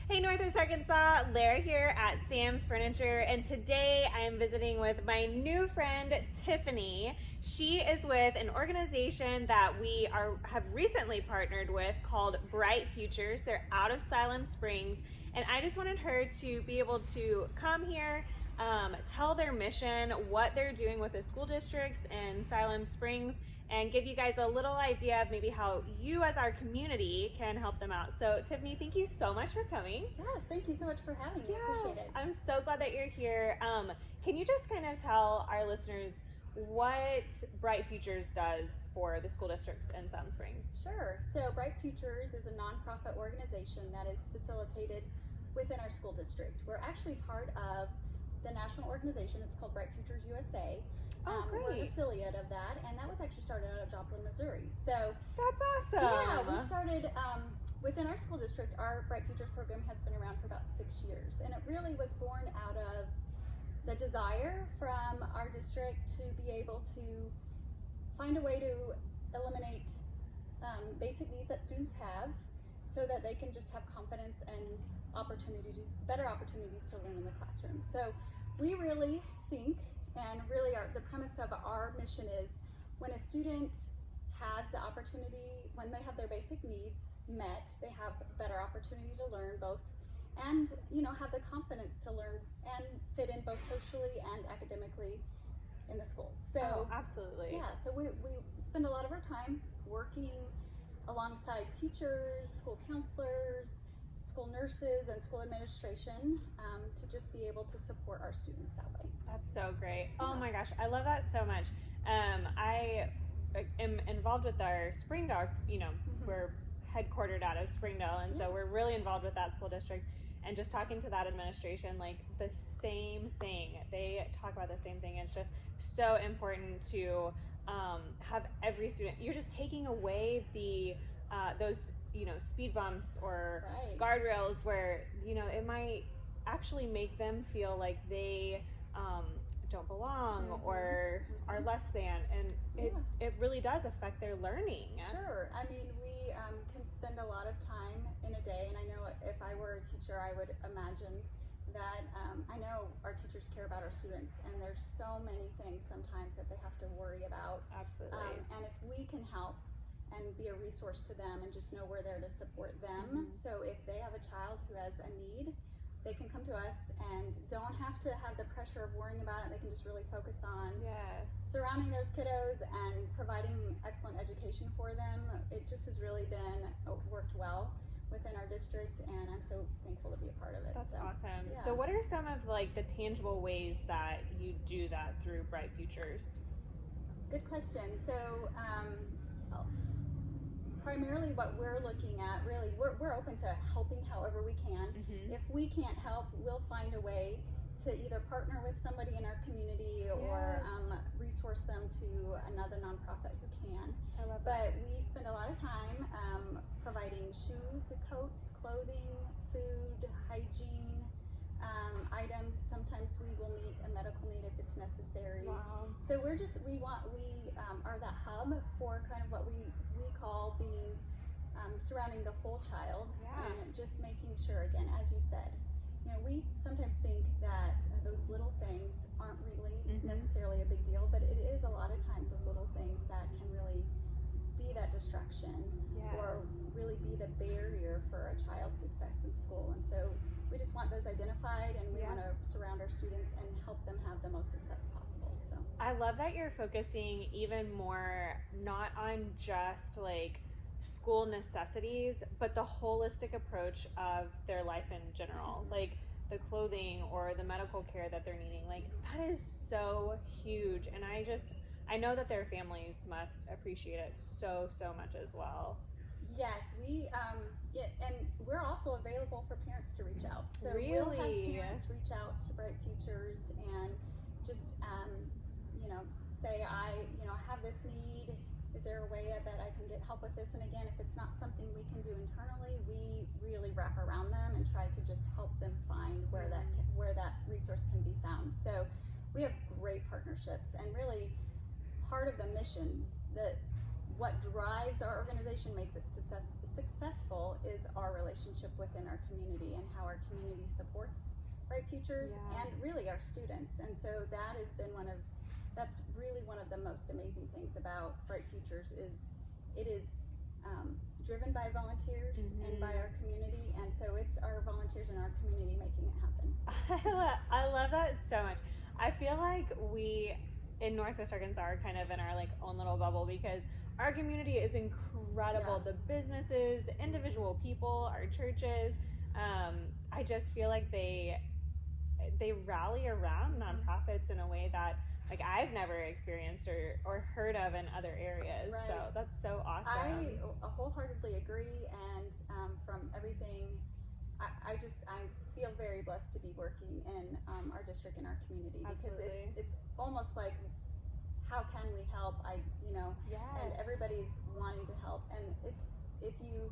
Hey Northwest Arkansas, Lara here at Sam's Furniture, and today I am visiting with my new friend Tiffany. She is with an organization that we have recently partnered with called Bright Futures. They're out of Siloam Springs, and I just wanted her to be able to come here, tell their mission, what they're doing with the school districts in Siloam Springs, and give you guys a little idea of maybe how you as our community can help them out. So Tiffany, thank you so much for coming. Yes, thank you so much for having me. I appreciate it. I'm so glad that you're here. Can you just kind of tell our listeners what Bright Futures does for the school districts in Siloam Springs? Sure. So Bright Futures is a nonprofit organization that is facilitated within our school district. We're actually part of the national organization. It's called Bright Futures USA. Great. We're an affiliate of that, and that was actually started out of Joplin, Missouri. So that's awesome. Yeah, we started within our school district. Our Bright Futures program has been around for about 6 years, and it really was born out of the desire from our district to be able to find a way to eliminate basic needs that students have, so that they can just have confidence and better opportunities to learn in the classroom. So we really think, and really the premise of our mission is, when a student has the opportunity, when they have their basic needs met, they have better opportunity to learn both, and have the confidence to learn and fit in both socially and academically in the school. So absolutely. Yeah, so we spend a lot of our time working alongside teachers, school counselors, school nurses, and school administration to just be able to support our students that way. That's so great. Yeah. Oh my gosh, I love that so much. I am involved with our Springdale, we're headquartered out of Springdale, and so we're really involved with that school district. And just talking to that administration, like the same thing, they talk about the same thing. It's just so important to have every student, you're just taking away those speed bumps or guardrails where it might actually make them feel like they don't belong or are less than, and it really does affect their learning. Sure. I mean, we can spend a lot of time in a day, and I know if I were a teacher, I would imagine that I know our teachers care about our students, and there's so many things sometimes that they have to worry about. Absolutely. And if we can help and be a resource to them and just know we're there to support them. So if they have a child who has a need, they can come to us and don't have to have the pressure of worrying about it. They can just really focus on surrounding those kiddos and providing excellent education for them. It just has really been worked well within our district, and I'm so thankful to be a part of it. That's awesome. Yeah. So what are some of the tangible ways that you do that through Bright Futures? Good question. So primarily what we're looking at, really, we're open to helping however we can. If we can't help, we'll find a way to either partner with somebody in our community or resource them to another nonprofit who can. I love But that. we spend a lot of time providing shoes, coats, clothing, food, hygiene items. Sometimes we will meet a medical need if it's necessary. Wow. So we are that hub for kind of what we call being surrounding the whole child, and just making sure, again, as you said, we sometimes think that those little things aren't really necessarily a big deal, but it is a lot of times those little things that can really be that distraction or really be the barrier for a child's success in school. And so we just want those identified, and we want to surround our students and help them have the most success possible. So I love that you're focusing even more not on just school necessities, but the holistic approach of their life in general, like the clothing or the medical care that they're needing. That is so huge, and I know that their families must appreciate it so much as well. Yes, and we're also available for parents to reach out. So Really? we'll have parents reach out to Bright Futures and just say, I have this need. Is there a way that I can get help with this? And again, if it's not something we can do internally, we really wrap around them and try to just help them find where that resource can be found. So we have great partnerships, and really part of the mission, what drives our organization, makes it successful, is our relationship within our community and how our community supports Bright Futures and really our students. And so that's really one of the most amazing things about Bright Futures is it is driven by volunteers and by our community, and so it's our volunteers and our community making it happen. I love that so much. I feel like we in Northwest Arkansas are kind of in our like own little bubble because our community is incredible. The businesses, individual people, our churches. I just feel like they rally around nonprofits in a way that like I've never experienced or heard of in other areas. Right. So that's so awesome. I wholeheartedly agree, and from everything, I feel very blessed to be working in our district and our community. Absolutely. Because it's almost like, how can we help? And everybody's wanting to help, and it's, if you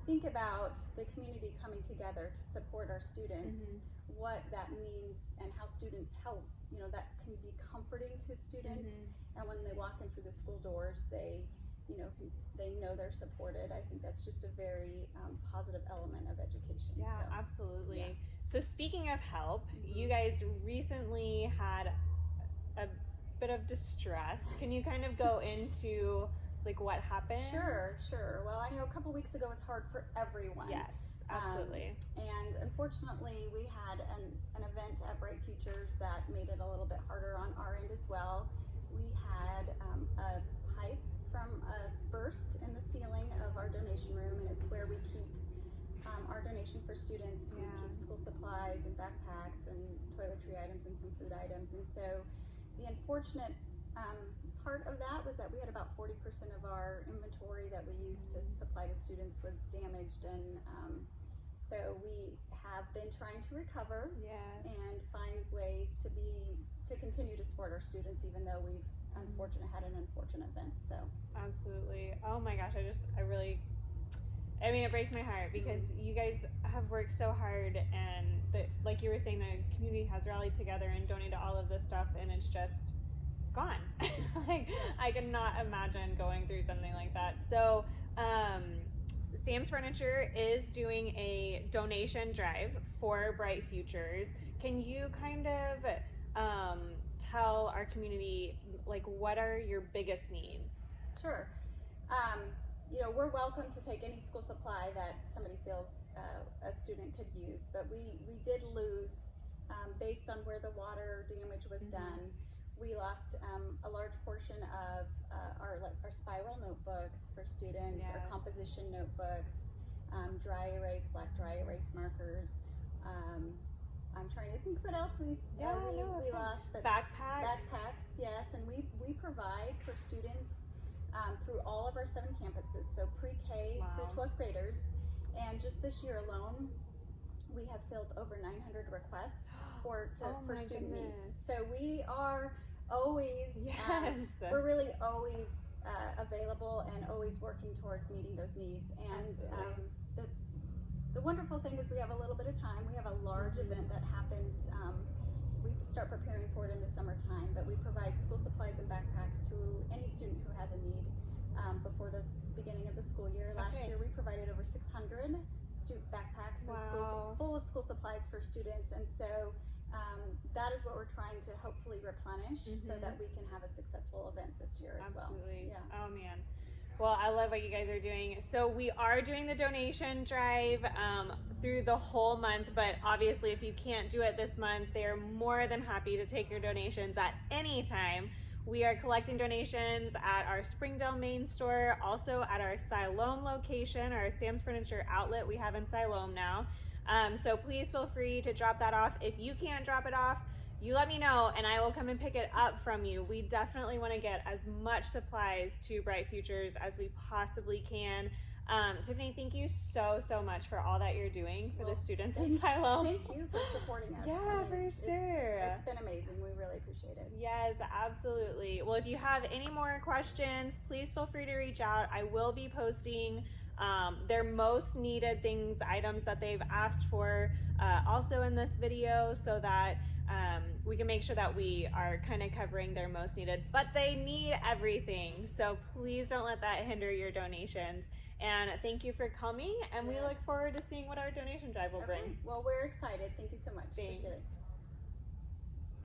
think about the community coming together to support our students, what that means and how students help, that can be comforting to students. And when they walk in through the school doors, they know they're supported. I think that's just a very positive element of education. Yeah, so, absolutely. Yeah. So speaking of help, you guys recently had a bit of distress. Can you kind of go into like what happened? Sure. Well, I know a couple weeks ago was hard for everyone. Yes, absolutely. And unfortunately, we had an event at Bright Futures that made it a little bit harder on our end as well. We had a pipe from a burst in the ceiling of our donation room, and it's where we keep our donation for students. We keep school supplies and backpacks and toiletry items and some food items. And so the unfortunate part of that was that we had about 40% of our inventory that we used to supply to students was damaged, and so we have been trying to recover and find ways to continue to support our students, even though we've had an unfortunate event. So absolutely. Oh my gosh, it breaks my heart because you guys have worked so hard, and like you were saying, the community has rallied together and donated all of this stuff, and it's just gone. Like I cannot imagine going through something like that. So Sam's Furniture is doing a donation drive for Bright Futures. Can you kind of tell our community like what are your biggest needs? Sure. We're welcome to take any school supply that somebody feels a student could use, but we did lose, based on where the water damage was done, we lost a large portion of our spiral notebooks for students, our composition notebooks, dry erase, black dry erase markers. I'm trying to think what else we lost. But backpacks, yes, and we provide for students through all of our 7 campuses, so pre-K through 12th graders, and just this year alone, we have filled over 900 requests for student needs. So we are always, we're really always available and always working towards meeting those needs. And the wonderful thing is we have a little bit of time. We have a large event that happens. We start preparing for it in the summertime, but we provide school supplies and backpacks to any student who has a need before the beginning of the school year. Last year we provided over 600 backpacks and schools full of school supplies for students, and so that is what we're trying to hopefully replenish so that we can have a successful event this year as well. Absolutely. Yeah. Oh man. Well, I love what you guys are doing. So we are doing the donation drive through the whole month, but obviously if you can't do it this month, they're more than happy to take your donations at any time. We are collecting donations at our Springdale main store, also at our Siloam location, our Sam's Furniture outlet we have in Siloam now. So please feel free to drop that off. If you can't drop it off, you let me know and I will come and pick it up from you. We definitely want to get as much supplies to Bright Futures as we possibly can. Tiffany, thank you so much for all that you're doing for the students in Siloam. Thank you for supporting us. Yeah, for sure. It's been amazing. We really appreciate it. Yes, absolutely. Well, if you have any more questions, please feel free to reach out. I will be posting their most needed things, items that they've asked for, also in this video, so that we can make sure that we are kind of covering their most needed. But they need everything, so please don't let that hinder your donations. And thank you for coming, and we look forward to seeing what our donation drive will bring. Well, we're excited. Thank you so much. Thanks. Appreciate it.